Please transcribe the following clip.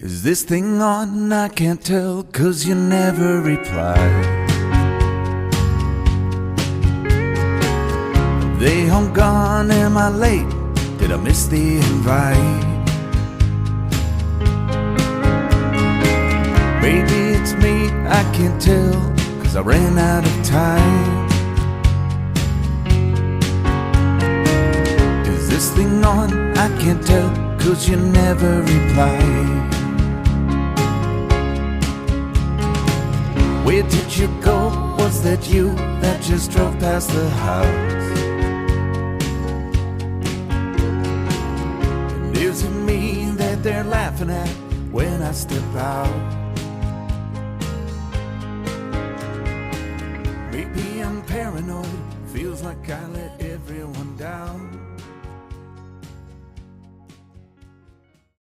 Is this thing on? I can't tell, 'cause you never reply. They home gone, am I late? Did I miss the invite? Maybe it's me, I can't tell, 'cause I ran out of time. Is this thing on? I can't tell, 'cause you never reply. Where did you go? Was that you that just drove past the house? And is it me that they're laughing at when I step out? Maybe I'm paranoid, feels like I let everyone down.